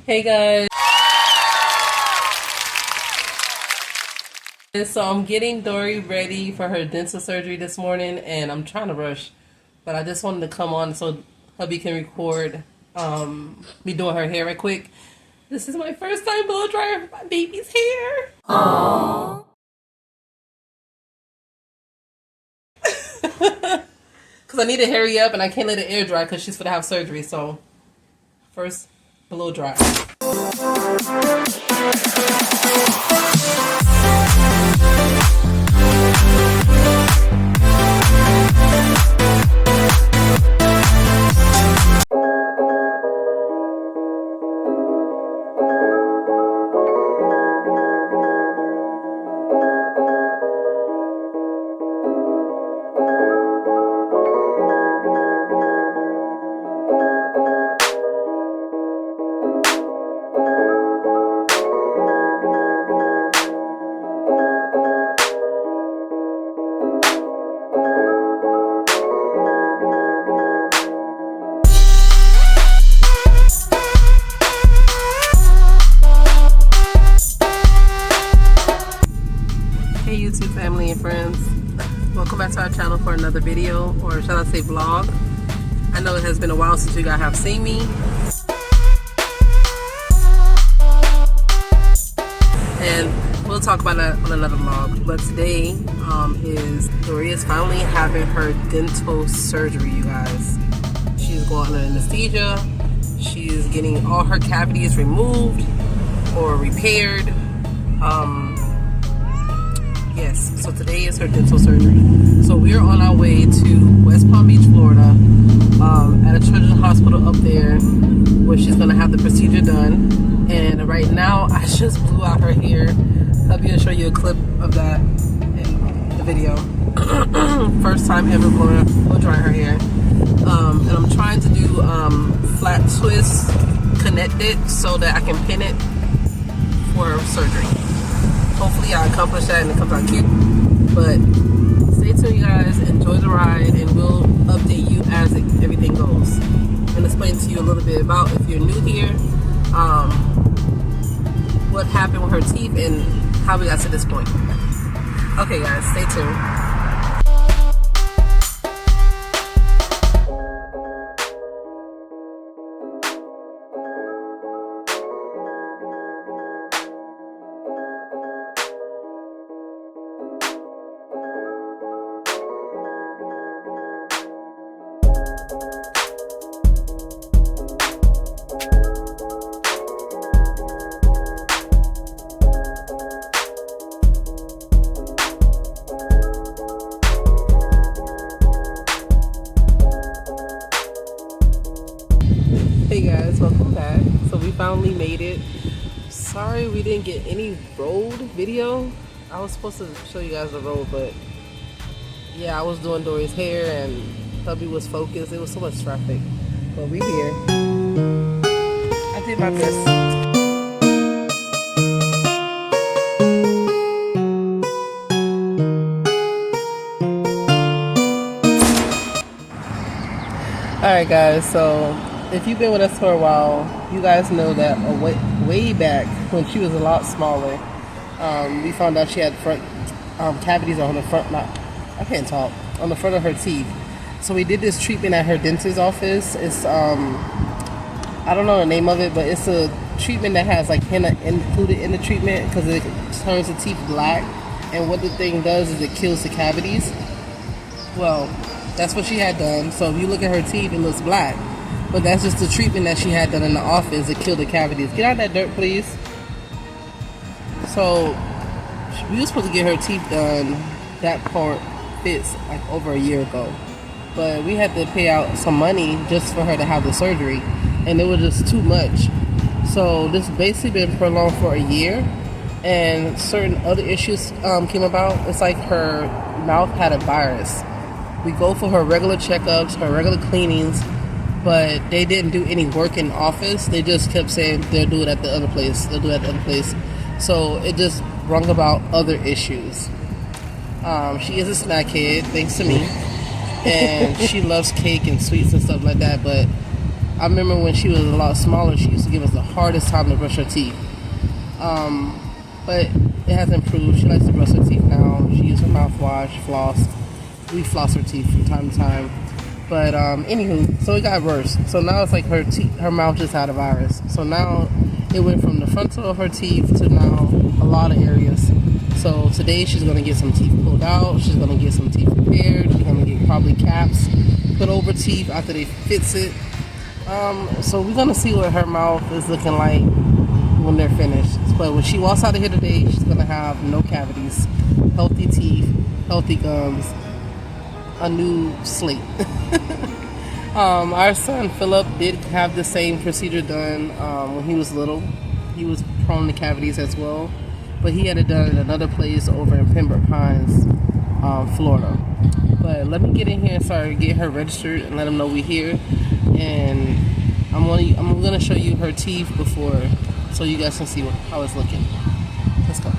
Hey guys, so I'm getting Dori ready for her dental surgery this morning, and I'm trying to rush, but I just wanted to come on so hubby can record me doing her hair right quick. This is my first time blow drying my baby's hair. Aww. Because I need to hurry up and I can't let it air dry because she's going to have surgery. So first, blow dry. Hey YouTube family and friends, welcome back to our channel for another video, or shall I say vlog. I know it has been a while since you guys have seen me, and we'll talk about that on another vlog. But today is Dori is finally having her dental surgery, you guys. She's going under anesthesia. She's getting all her cavities removed or repaired. Yes, so today is her dental surgery. So we're on our way to West Palm Beach, Florida, at a children's hospital up there, where she's gonna have the procedure done. And right now, I just blew out her hair. Hubby will show you a clip of that in the video. First time ever blow drying her hair. And I'm trying to do flat twist, connect it so that I can pin it for her surgery. Hopefully I accomplish that and it comes out cute. But stay tuned, you guys. Enjoy the ride, and we'll update you as everything goes. And explain to you a little bit about, if you're new here, what happened with her teeth and how we got to this point. Okay guys, stay tuned. Hey guys, welcome back. So we finally made it. Sorry we didn't get any road video. I was supposed to show you guys the road, but yeah, I was doing Dori's hair and hubby was focused. It was so much traffic, but we here. I did my best. Alright guys, so if you've been with us for a while, you guys know that way back when she was a lot smaller, we found out she had front cavities on the front, I can't talk, on the front of her teeth. So we did this treatment at her dentist's office. It's I don't know the name of it, but it's a treatment that has like henna included in the treatment because it turns the teeth black, and what the thing does is it kills the cavities. Well, that's what she had done. So if you look at her teeth, it looks black. But that's just the treatment that she had done in the office to kill the cavities. Get out of that dirt, please. So we were supposed to get her teeth done. That part fits like over a year ago. But we had to pay out some money just for her to have the surgery. And it was just too much. So this basically been prolonged for a year. And certain other issues came about. It's like her mouth had a virus. We go for her regular checkups, her regular cleanings, but they didn't do any work in office. They just kept saying they'll do it at the other place, they'll do it at the other place. So it just brought about other issues. She is a snack head, thanks to me, and she loves cake and sweets and stuff like that, but I remember when she was a lot smaller, she used to give us the hardest time to brush her teeth. But it has improved. She likes to brush her teeth now. She uses her mouthwash, floss. We floss her teeth from time to time. But anywho, so it got worse. So now it's like her mouth just had a virus. So now it went from the frontal of her teeth to now a lot of areas. So today she's gonna get some teeth pulled out. She's gonna get some teeth repaired. She's gonna get probably caps put over teeth after they fix it. So we're gonna see what her mouth is looking like when they're finished. But when she walks out of here today, she's gonna have no cavities, healthy teeth, healthy gums, a new slate. Our son Philip did have the same procedure done when he was little. He was prone to cavities as well, but he had it done at another place over in Pembroke Pines, Florida. But let me get in here and start get her registered and let them know we're here. And I'm gonna show you her teeth before, so you guys can see how it's looking. Let's go.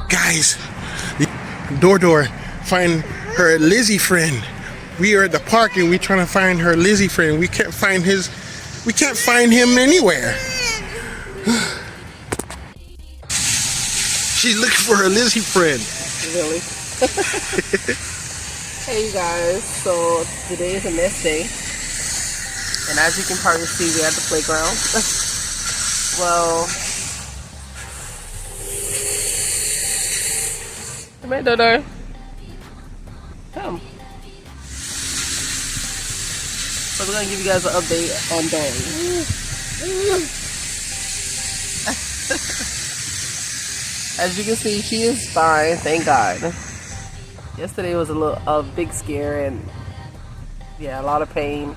Guys, Dor, find her Lizzie friend. We are at the park and we're trying to find her Lizzie friend. We can't find him anywhere. She's looking for her Lizzie friend. Really? Hey you guys, so today is a nest day. And as you can probably see, we're at the playground. Well, come here, Dori. Come. So we're gonna give you guys an update on Dori. As you can see, she is fine, thank God. Yesterday was a big scare and yeah, a lot of pain.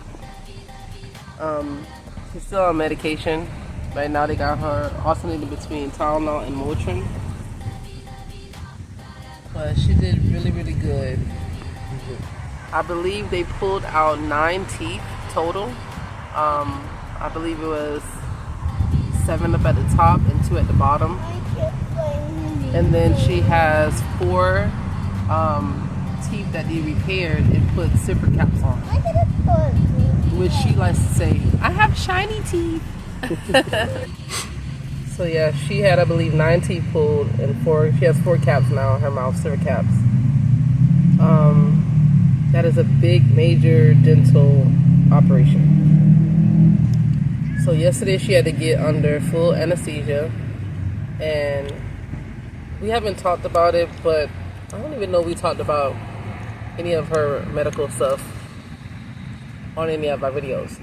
She's still on medication. Right now they got her alternating between Tylenol and Motrin. But she did really, really good. I believe they pulled out 9 teeth total. I believe it was 7 up at the top and 2 at the bottom. And then she has 4 teeth that they repaired and put zipper caps on. Which she likes to say, I have shiny teeth. So yeah, she had, I believe, 9 teeth pulled and she has 4 caps now in her mouth, zipper caps. That is a big, major dental operation. So yesterday she had to get under full anesthesia, and we haven't talked about it, but I don't even know we talked about any of her medical stuff on any of our videos.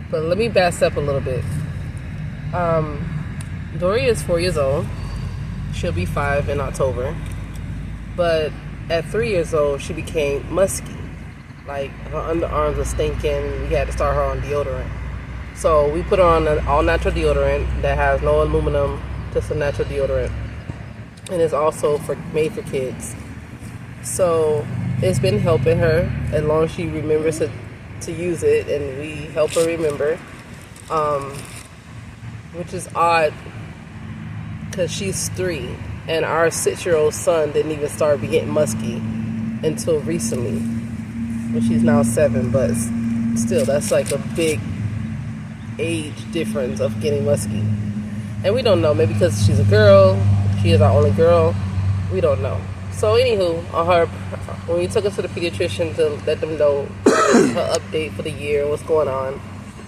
But let me back up a little bit. Dori is 4 years old. She'll be 5 in October. But at 3 years old, she became musky. Like, her underarms were stinking. We had to start her on deodorant. So we put her on an all-natural deodorant that has no aluminum, just a natural deodorant. And it's also made for kids. So it's been helping her as long as she remembers to use it, and we help her remember. Which is odd because she's 3 and our 6-year-old son didn't even start getting musky until recently, but she's now 7. But still, that's like a big age difference of getting musky. And we don't know, maybe because she's a girl, she is our only girl, we don't know. So anywho, when we took her to the pediatrician to let them know her update for the year, what's going on,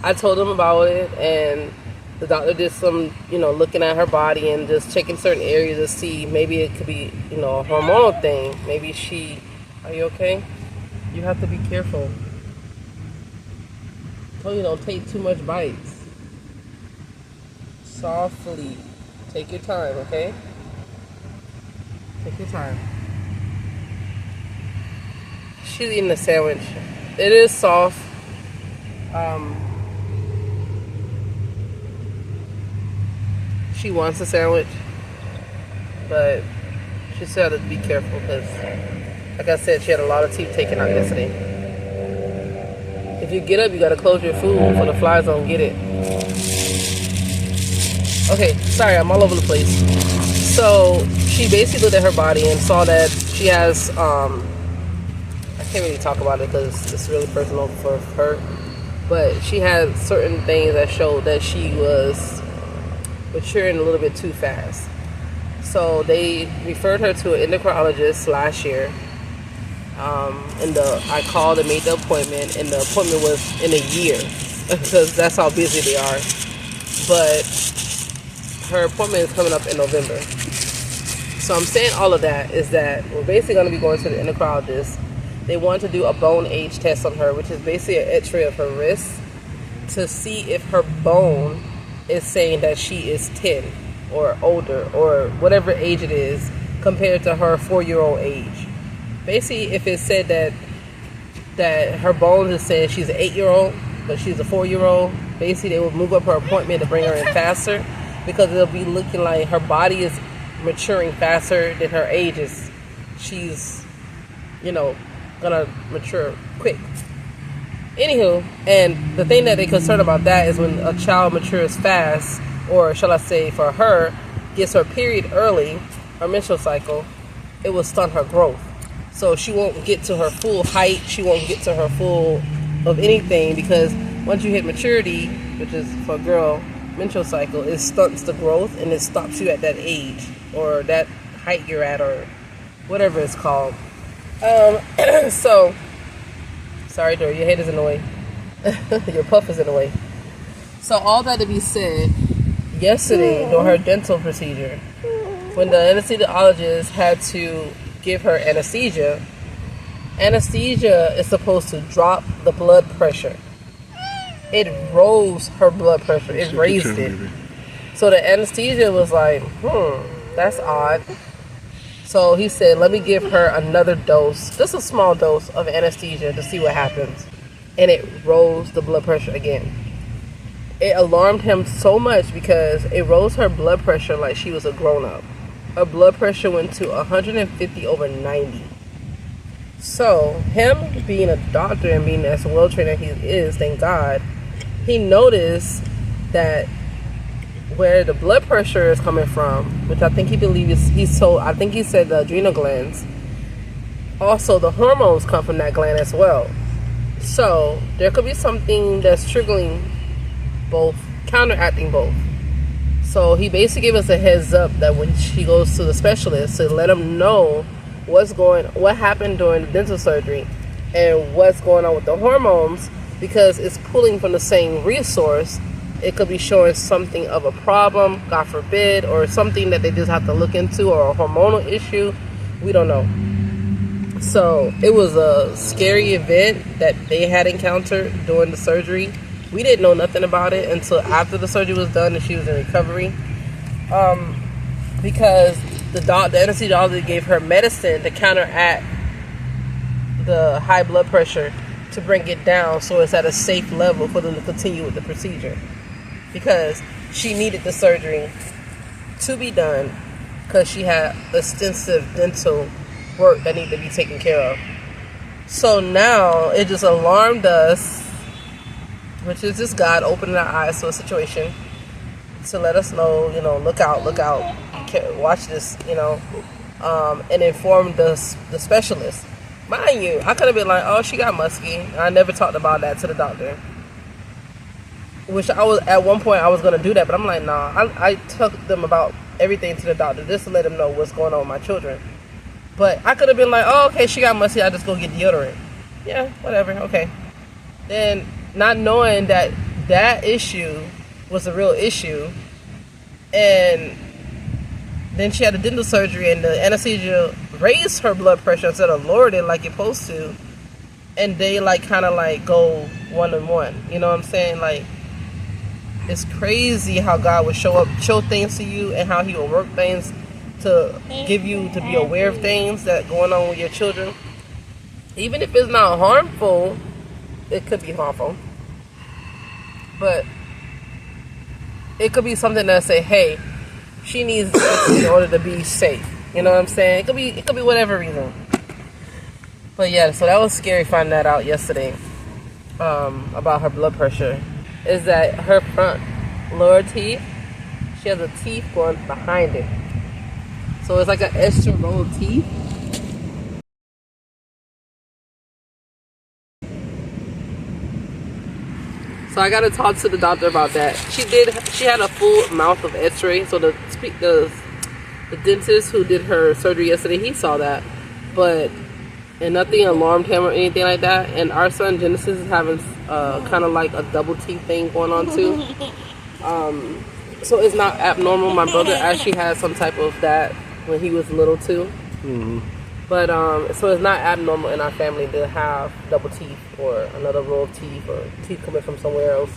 I told them about it, and The doctor did some, looking at her body and just checking certain areas to see maybe it could be, a hormonal thing. Maybe are you okay? You have to be careful. I told you don't take too much bites. Softly. Take your time, okay? Take your time. She's eating a sandwich. It is soft. She wants a sandwich, but she still had to be careful because, like I said, she had a lot of teeth taken out yesterday. If you get up, you gotta close your food so the flies don't get it. Okay, sorry, I'm all over the place. So she basically looked at her body and saw that she has, I can't really talk about it because it's really personal for her, but she had certain things that showed that she was maturing a little bit too fast. So they referred her to an endocrinologist last year. I called and made the appointment, and the appointment was in a year because that's how busy they are. But her appointment is coming up in November. So I'm saying all of that is that we're basically going to be going to the endocrinologist. They want to do a bone age test on her, which is basically an x-ray of her wrist to see if her bone is saying that she is 10 or older or whatever age it is compared to her 4-year-old age. Basically, if it said that her bones is saying she's an 8-year-old but she's a 4-year-old, basically they will move up her appointment to bring her in faster because it'll be looking like her body is maturing faster than her age is. She's, gonna mature quick. Anywho, and the thing that they're concerned about that is when a child matures fast, or shall I say for her, gets her period early, her menstrual cycle, it will stunt her growth. So she won't get to her full height, she won't get to her full of anything because once you hit maturity, which is for a girl, menstrual cycle, it stunts the growth and it stops you at that age or that height you're at or whatever it's called. So, sorry, Dori, your head is in the way. Your puff is in the way. So all that to be said, yesterday during her dental procedure, when the anesthesiologist had to give her anesthesia is supposed to drop the blood pressure. It rose her blood pressure. It raised it. So the anesthesia was like, that's odd. So he said, let me give her another dose, just a small dose of anesthesia to see what happens. And it rose the blood pressure again. It alarmed him so much because it rose her blood pressure like she was a grown-up. Her blood pressure went to 150 over 90. So him being a doctor and being as well trained as he is, thank God, he noticed that where the blood pressure is coming from, which I think he believes I think he said the adrenal glands, also the hormones come from that gland as well. So there could be something that's triggering both, counteracting both. So he basically gave us a heads up that when she goes to the specialist to let him know what happened during the dental surgery and what's going on with the hormones, because it's pulling from the same resource. It could be showing something of a problem, God forbid, or something that they just have to look into, or a hormonal issue. We don't know. So it was a scary event that they had encountered during the surgery. We didn't know nothing about it until after the surgery was done and she was in recovery. Because the anesthesiologist gave her medicine to counteract the high blood pressure to bring it down so it's at a safe level for them to continue with the procedure. Because she needed the surgery to be done because she had extensive dental work that needed to be taken care of. So now it just alarmed us, which is just God opening our eyes to a situation to let us know, look out, watch this, and inform the specialist. Mind you, I could have been like, oh, she got musky. I never talked about that to the doctor. Which at one point I was going to do that, but I'm like, nah, I took them about everything to the doctor just to let them know what's going on with my children. But I could have been like, oh, okay, she got musky, I just go get deodorant. Yeah, whatever, okay. Then not knowing that issue was the real issue. And then she had a dental surgery, and the anesthesia raised her blood pressure instead of lowered it like it's supposed to. And they like kind of like go one on one. You know what I'm saying? Like, it's crazy how God would show things to you, and how He will work things to give you to be aware of things that going on with your children. Even if it's not harmful, it could be harmful. But it could be something that say, hey, she needs this in order to be safe. You know what I'm saying? It could be whatever reason. But yeah, so that was scary finding that out yesterday, about her blood pressure. Is that her front lower teeth, she has a teeth going behind it. So it's like an extra row of teeth. So I gotta talk to the doctor about that. She had a full mouth of x-ray. So the dentist who did her surgery yesterday, he saw that. And nothing alarmed him or anything like that. And our son Genesis is having kind of like a double teeth thing going on too. So it's not abnormal. My brother actually had some type of that when he was little too. Mm-hmm. But so it's not abnormal in our family to have double teeth or another row of teeth or teeth coming from somewhere else.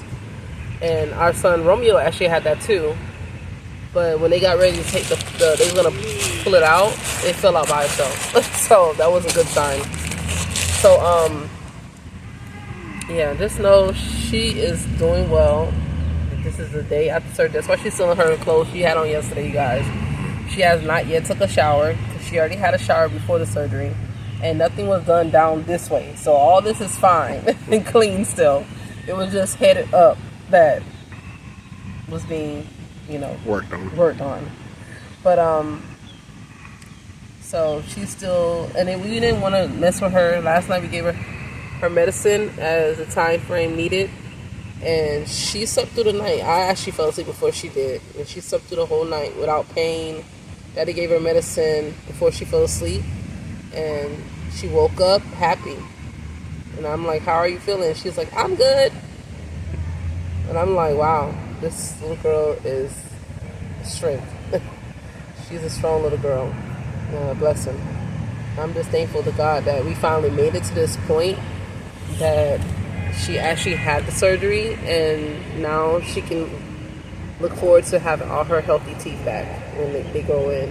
And our son Romeo actually had that too. But when they got ready to take they were gonna pull it out, it fell out by itself. So that was a good sign. So yeah, just know she is doing well. This is the day after surgery. That's why she's still in her clothes she had on yesterday, you guys. She has not yet took a shower, because she already had a shower before the surgery, and nothing was done down this way. So all this is fine and clean still. It was just headed up that was being, worked on. But so she's still, and then we didn't want to mess with her. Last night we gave her medicine as the time frame needed, and she slept through the night. I actually fell asleep before she did, and she slept through the whole night without pain. Daddy gave her medicine before she fell asleep, and she woke up happy. And I'm like, how are you feeling? She's like, I'm good. And I'm like, wow, this little girl is strength. She's a strong little girl. Bless him. I'm just thankful to God that we finally made it to this point, that she actually had the surgery, and now she can look forward to having all her healthy teeth back when they go in,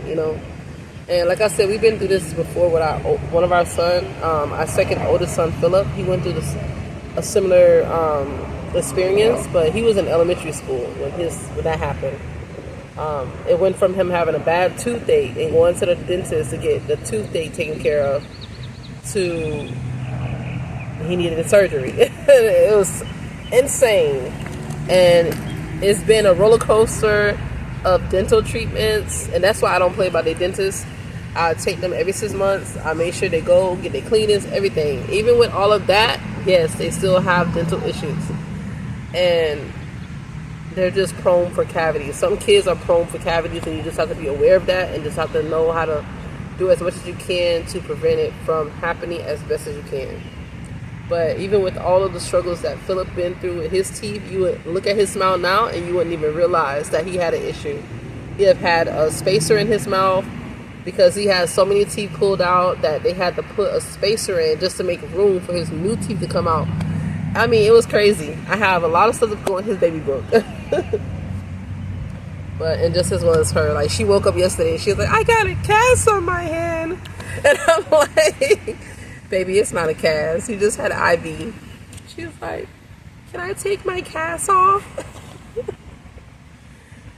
And like I said, we've been through this before with one of our sons, our second oldest son, Philip. He went through a similar experience, but he was in elementary school when that happened. It went from him having a bad toothache and going to the dentist to get the toothache taken care of to he needed a surgery. It was insane. And it's been a roller coaster of dental treatments, and that's why I don't play by their dentists. I take them every 6 months. I make sure they go get their cleanings, everything. Even with all of that, yes, they still have dental issues, and they're just prone for cavities. Some kids are prone for cavities, and you just have to be aware of that and just have to know how to do as much as you can to prevent it from happening as best as you can. But even with all of the struggles that Philip been through with his teeth, you would look at his smile now and you wouldn't even realize that he had an issue. He have had a spacer in his mouth because he has so many teeth pulled out that they had to put a spacer in just to make room for his new teeth to come out. I mean, it was crazy. I have a lot of stuff to go in his baby book. And just as well as her, like, she woke up yesterday and she was like, I got a cast on my hand. And I'm like, baby, it's not a cast. You just had an IV. She was like, can I take my cast off?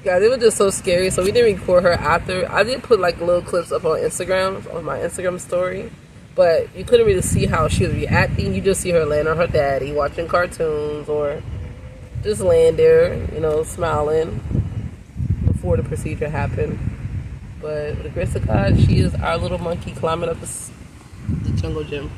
Guys, it was just so scary. So we didn't record her after. I did put like little clips up on Instagram, on my Instagram story. But you couldn't really see how she was reacting. You just see her laying on her daddy, watching cartoons, or just laying there, smiling before the procedure happened. But with the grace of God, she is our little monkey climbing up the jungle gym.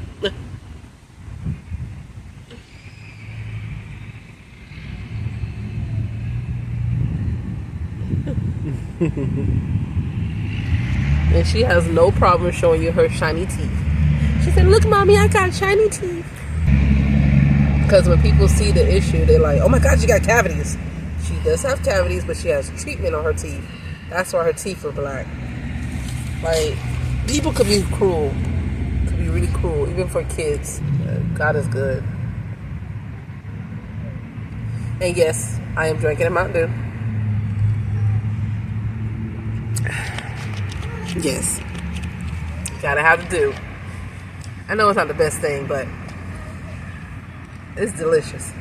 And she has no problem showing you her shiny teeth. She said, look, mommy, I got shiny teeth. Because when people see the issue, they're like, oh my God, you got cavities. She does have cavities, but she has treatment on her teeth. That's why her teeth are black. Like, people could be cruel. Could be really cruel, even for kids. God is good. And yes, I am drinking a Mountain Dew. Yes. Gotta have to do. I know it's not the best thing, but it's delicious.